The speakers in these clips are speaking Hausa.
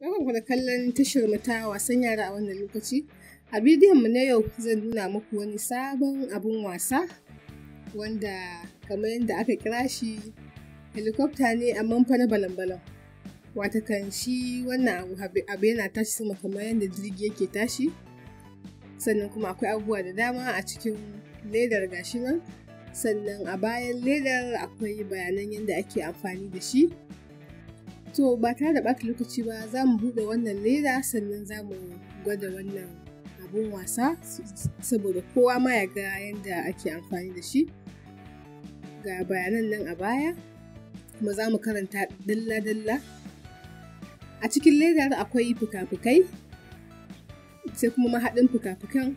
Barkanku da kallon tashar mu ta wasan yara a wannan lokaci. A bidiyon mu na yau zan nuna muku wani sabon abun wasa wanda kamar yadda aka kira shi helicopter ne amma fa na balan-balan. Watakan shi wannan abu yana tashi sama kamar yadda jirgi yake tashi. Sannan kuma akwai abubuwa da dama a cikin ledar gashi nan. Sannan a bayan ledar akwai bayanan yadda ake amfani da shi. To ba tare da ɓata lokaci ba za mu buɗe wannan leda sannan za mu gwada wannan abun wasa saboda kowa ma ya ga yadda ake amfani da shi. Ga bayanan nan a baya kuma za mu karanta dalla-dalla. A cikin ledar akwai fuka-fukai sai kuma mahaɗin fuka-fukan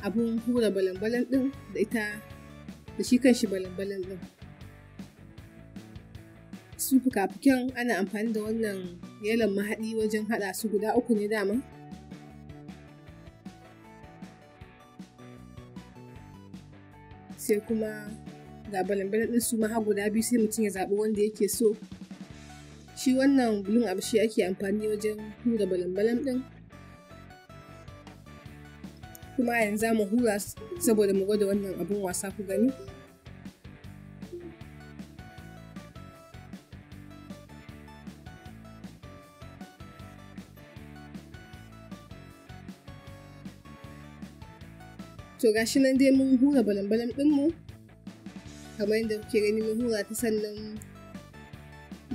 abun hura balan-balan ɗin da shi kanshi balan-balan ɗin. Su fuka-fukan ana amfani da wannan yalon mahaɗi wajen haɗa su guda uku ne dama. Sai kuma ga balan-balan ɗin su ma har guda biyu sai mutum ya zaɓi wanda yake so. Shi wannan bulun abu shi ake amfani wajen hura balan-balan ɗin. Kuma yanzu za mu hura saboda mu gwada wannan abun wasa ku gani. To gashi nan dai mun hura balan-balan ɗinmu kamar yadda kuke gani mun hura ta, sannan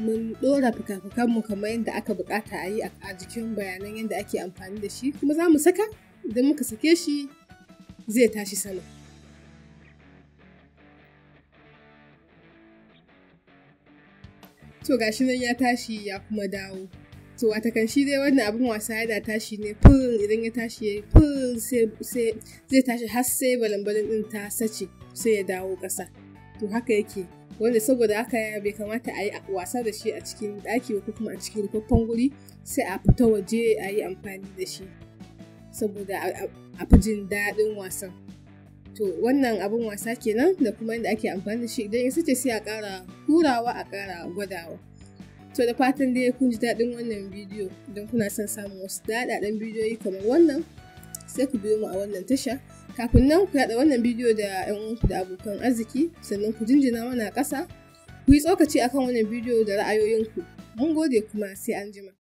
mun ɗora fuka-fukanmu kamar yadda aka buƙata a yi a jikin bayanan yadda ake amfani da shi, kuma za mu saka idan muka sake shi zai tashi sama. To gashi nan ya tashi ya kuma dawo. To watakan shi dai wannan abin wasa yana tashi ne ful, idan ya tashi ya yi ful sai zai tashi har sai balan-balan ɗin ta sace sai ya dawo ƙasa. To haka yake, wanda saboda haka bai kamata a yi wasa da shi a cikin ɗaki ko kuma a cikin rufaffen guri, sai a fita waje a yi amfani da shi saboda a fi jin daɗin wasan. To wannan abin wasa kenan da kuma yadda ake amfani da shi, idan ya sace sai a ƙara hurawa a ƙara gwadawa. To da fatan dai kun ji daɗin wannan bidiyo. Idan kuna son samun wasu daɗaɗɗen bidiyoyi kamar wannan sai ku biyo mu a wannan tasha. Kafin nan ku yaɗa wannan bidiyo da 'yan uwanku da abokan arziki, sannan ku jinjina mana ƙasa, ku yi tsokaci akan wannan bidiyo da ra'ayoyinku. Mun gode kuma sai anjima.